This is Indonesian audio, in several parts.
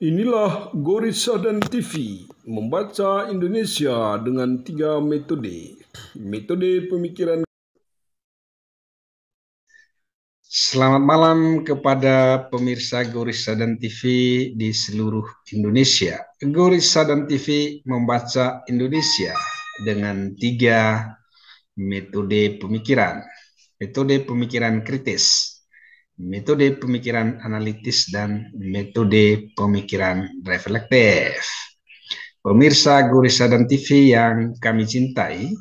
Inilah Gorissa dan TV, membaca Indonesia dengan 3 metode. Metode pemikiran. Selamat malam kepada pemirsa Gorissa dan TV di seluruh Indonesia. Gorissa dan TV membaca Indonesia dengan 3 metode pemikiran. Metode pemikiran kritis, metode pemikiran analitis, dan metode pemikiran reflektif. Pemirsa Gorissa dan TV yang kami cintai,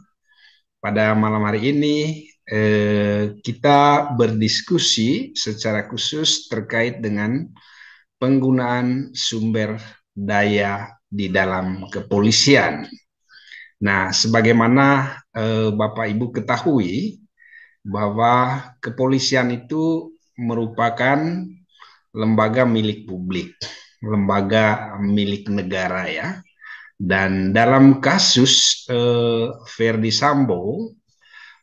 pada malam hari ini kita berdiskusi secara khusus terkait dengan penggunaan sumber daya di dalam kepolisian. Nah, sebagaimana Bapak Ibu ketahui bahwa kepolisian itu merupakan lembaga milik publik, lembaga milik negara ya. Dan dalam kasus Verdi Sambo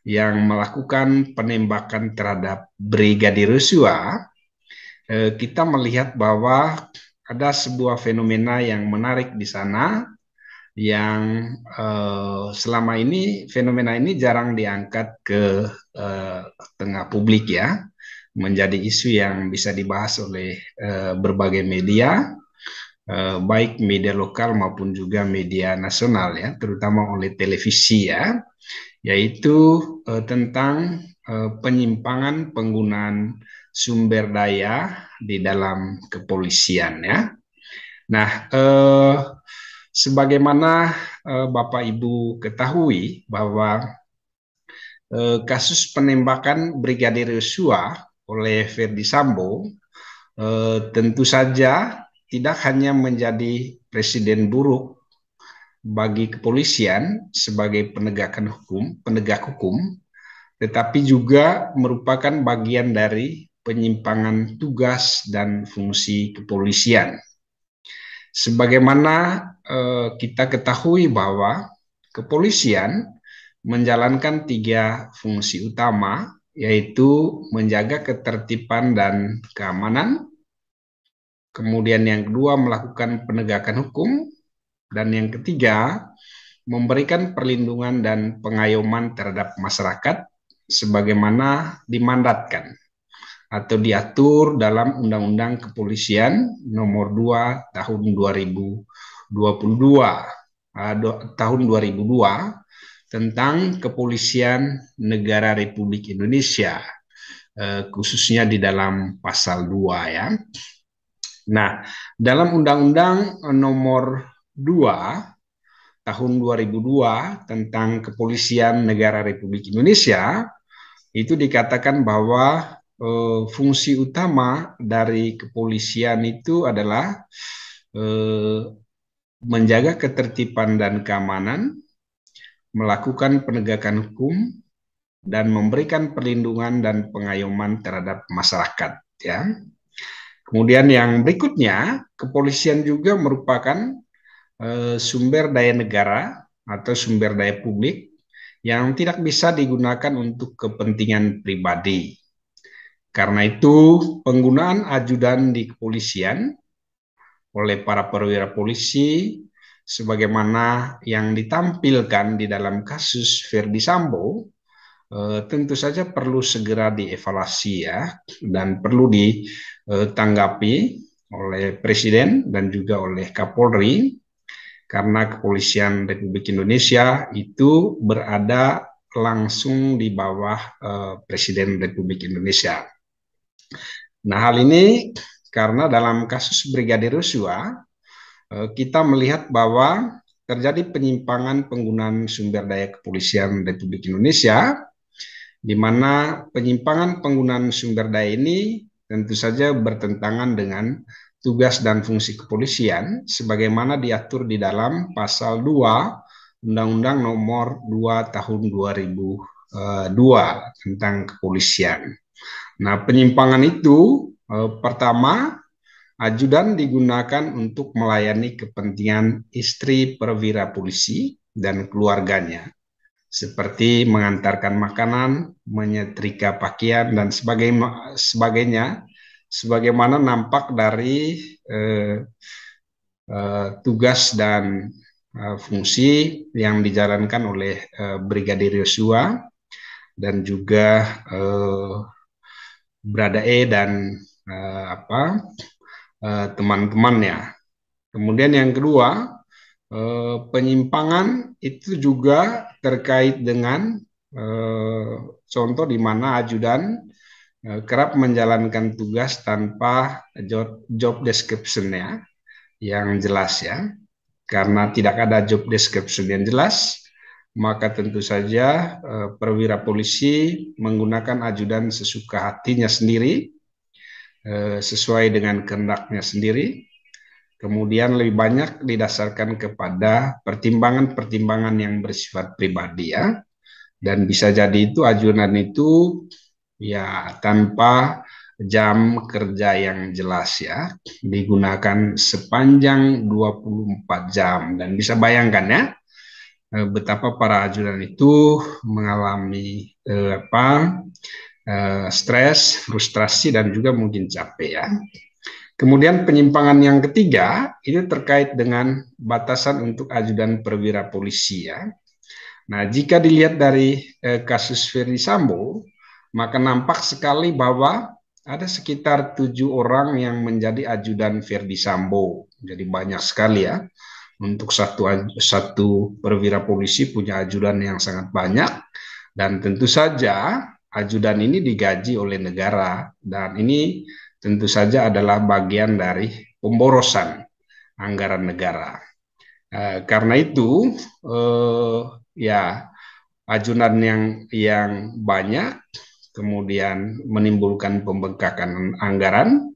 yang melakukan penembakan terhadap Brigadir Yosua, kita melihat bahwa ada sebuah fenomena yang menarik di sana yang selama ini fenomena ini jarang diangkat ke tengah publik ya, menjadi isu yang bisa dibahas oleh berbagai media, baik media lokal maupun juga media nasional ya, terutama oleh televisi ya, yaitu tentang penyimpangan penggunaan sumber daya di dalam kepolisian ya. Nah, sebagaimana Bapak Ibu ketahui bahwa kasus penembakan Brigadir Yosua oleh Verdi Sambo tentu saja tidak hanya menjadi presiden buruk bagi kepolisian sebagai penegak hukum, tetapi juga merupakan bagian dari penyimpangan tugas dan fungsi kepolisian. Sebagaimana kita ketahui bahwa kepolisian menjalankan 3 fungsi utama, yaitu menjaga ketertiban dan keamanan, kemudian yang kedua melakukan penegakan hukum, dan yang ketiga memberikan perlindungan dan pengayoman terhadap masyarakat sebagaimana dimandatkan atau diatur dalam Undang-Undang Kepolisian Nomor 2 Tahun 2022 tahun 2002 tentang Kepolisian Negara Republik Indonesia, khususnya di dalam pasal 2 ya. Nah, dalam Undang-Undang Nomor 2 Tahun 2002 tentang Kepolisian Negara Republik Indonesia, itu dikatakan bahwa fungsi utama dari kepolisian itu adalah menjaga ketertiban dan keamanan, melakukan penegakan hukum, dan memberikan perlindungan dan pengayoman terhadap masyarakat ya. Kemudian yang berikutnya, kepolisian juga merupakan sumber daya negara atau sumber daya publik yang tidak bisa digunakan untuk kepentingan pribadi. Karena itu, penggunaan ajudan di kepolisian oleh para perwira polisi sebagaimana yang ditampilkan di dalam kasus Verdi Sambo tentu saja perlu segera dievaluasi ya, dan perlu ditanggapi oleh Presiden dan juga oleh Kapolri, karena Kepolisian Republik Indonesia itu berada langsung di bawah Presiden Republik Indonesia. Nah, hal ini karena dalam kasus Brigadir Yosua kita melihat bahwa terjadi penyimpangan penggunaan sumber daya Kepolisian Republik Indonesia, di mana penyimpangan penggunaan sumber daya ini tentu saja bertentangan dengan tugas dan fungsi kepolisian sebagaimana diatur di dalam pasal 2 Undang-Undang Nomor 2 Tahun 2002 tentang kepolisian. Nah, penyimpangan itu pertama, ajudan digunakan untuk melayani kepentingan istri perwira polisi dan keluarganya, seperti mengantarkan makanan, menyetrika pakaian, dan sebagainya sebagaimana nampak dari tugas dan fungsi yang dijalankan oleh Brigadir Yosua dan juga Brada E dan teman-temannya. Kemudian yang kedua, penyimpangan itu juga terkait dengan contoh di mana ajudan kerap menjalankan tugas tanpa job description-nya yang jelas ya. Karena tidak ada job description yang jelas, maka tentu saja perwira polisi menggunakan ajudan sesuka hatinya sendiri, sesuai dengan kehendaknya sendiri. Kemudian lebih banyak didasarkan kepada pertimbangan-pertimbangan yang bersifat pribadi ya. Dan bisa jadi itu ajudan itu ya tanpa jam kerja yang jelas ya, digunakan sepanjang 24 jam. Dan bisa bayangkan ya, betapa para ajudan itu mengalami stres, frustrasi, dan juga mungkin capek ya. Kemudian penyimpangan yang ketiga itu terkait dengan batasan untuk ajudan perwira polisi ya. Nah, jika dilihat dari kasus Ferdy Sambo, maka nampak sekali bahwa ada sekitar 7 orang yang menjadi ajudan Ferdy Sambo. Jadi banyak sekali ya. Untuk satu perwira polisi punya ajudan yang sangat banyak. Dan tentu saja ajudan ini digaji oleh negara. Dan ini tentu saja adalah bagian dari pemborosan anggaran negara. Karena itu, ya ajudan yang banyak kemudian menimbulkan pembengkakan anggaran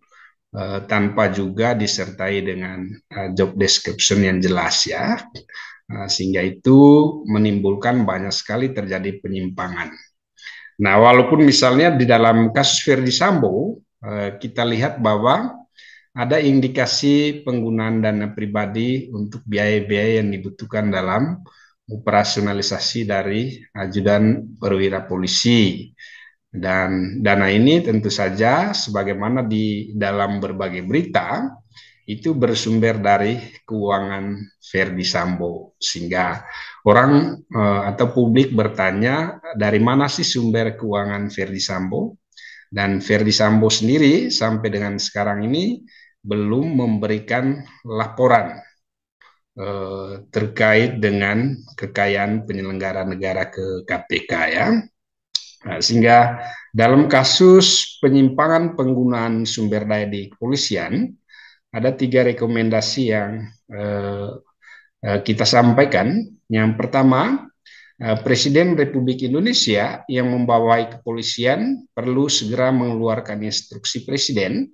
tanpa juga disertai dengan job description yang jelas ya, sehingga itu menimbulkan banyak sekali terjadi penyimpangan. Nah, walaupun misalnya di dalam kasus Ferdy Sambo kita lihat bahwa ada indikasi penggunaan dana pribadi untuk biaya-biaya yang dibutuhkan dalam operasionalisasi dari ajudan perwira polisi. Dan dana ini tentu saja sebagaimana di dalam berbagai berita itu bersumber dari keuangan Ferdy Sambo, sehingga orang atau publik bertanya dari mana sih sumber keuangan Ferdy Sambo. Dan Ferdy Sambo sendiri sampai dengan sekarang ini belum memberikan laporan terkait dengan kekayaan penyelenggara negara ke KPK ya. Nah, sehingga dalam kasus penyimpangan penggunaan sumber daya di kepolisian ada 3 rekomendasi yang kita sampaikan. Yang pertama, Presiden Republik Indonesia yang membawai kepolisian perlu segera mengeluarkan instruksi Presiden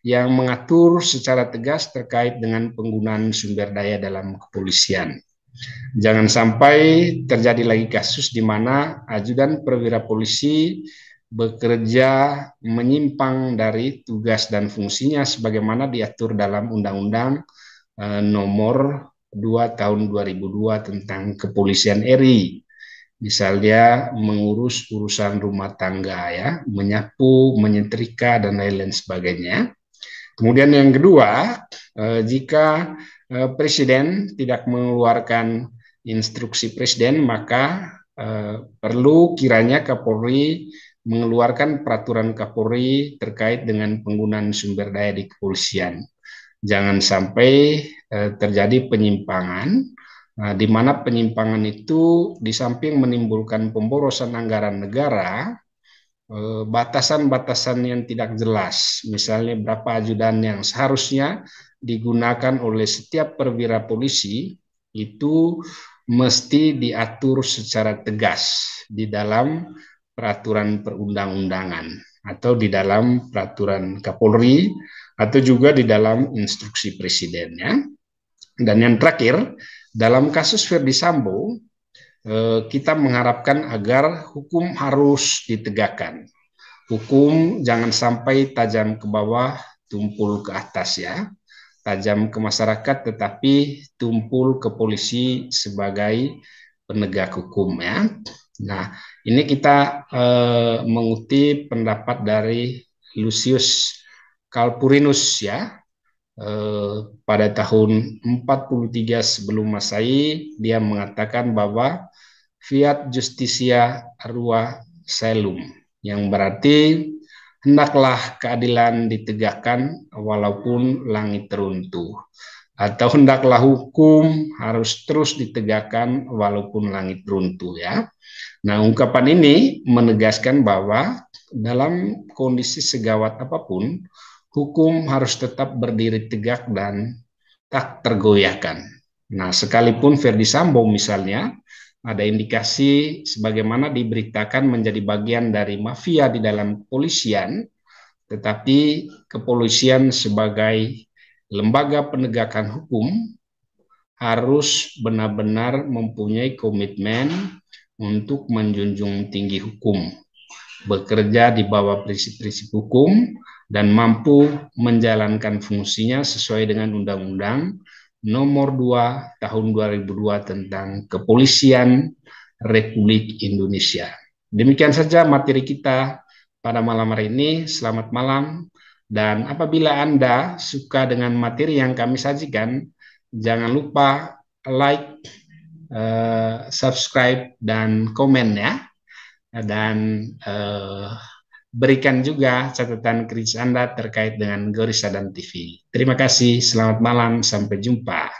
yang mengatur secara tegas terkait dengan penggunaan sumber daya dalam kepolisian. Jangan sampai terjadi lagi kasus di mana ajudan perwira polisi bekerja menyimpang dari tugas dan fungsinya sebagaimana diatur dalam Undang-Undang Nomor 2 Tahun 2002 tentang Kepolisian RI. Misalnya mengurus urusan rumah tangga ya, menyapu, menyetrika, dan lain-lain sebagainya. Kemudian yang kedua, jika Presiden tidak mengeluarkan instruksi Presiden, maka perlu kiranya Kapolri mengeluarkan peraturan Kapolri terkait dengan penggunaan sumber daya di kepolisian. Jangan sampai terjadi penyimpangan, di mana penyimpangan itu di samping menimbulkan pemborosan anggaran negara, batasan-batasan yang tidak jelas, misalnya berapa ajudan yang seharusnya digunakan oleh setiap perwira polisi, itu mesti diatur secara tegas di dalam peraturan perundang-undangan atau di dalam peraturan Kapolri atau juga di dalam instruksi presidennya. Dan yang terakhir, dalam kasus Ferdy Sambo, kita mengharapkan agar hukum harus ditegakkan. Hukum jangan sampai tajam ke bawah, tumpul ke atas ya. Tajam ke masyarakat tetapi tumpul ke polisi sebagai penegak hukum ya. Nah, ini kita mengutip pendapat dari Lucius Calpurinus ya. Pada tahun 43 sebelum Masehi dia mengatakan bahwa fiat justitia rua caelum, yang berarti hendaklah keadilan ditegakkan walaupun langit runtuh, atau hendaklah hukum harus terus ditegakkan walaupun langit runtuh ya. Nah, ungkapan ini menegaskan bahwa dalam kondisi segawat apapun, hukum harus tetap berdiri tegak dan tak tergoyahkan. Nah, sekalipun Verdi Sambo misalnya ada indikasi sebagaimana diberitakan menjadi bagian dari mafia di dalam kepolisian, tetapi kepolisian sebagai lembaga penegakan hukum harus benar-benar mempunyai komitmen untuk menjunjung tinggi hukum, bekerja di bawah prinsip-prinsip hukum, dan mampu menjalankan fungsinya sesuai dengan Undang-Undang Nomor 2 Tahun 2002 tentang Kepolisian Republik Indonesia. Demikian saja materi kita pada malam hari ini. Selamat malam. Dan apabila Anda suka dengan materi yang kami sajikan, jangan lupa like, subscribe, dan komen ya. Dan berikan juga catatan kritis Anda terkait dengan Gori Sadan TV. Terima kasih, selamat malam, sampai jumpa.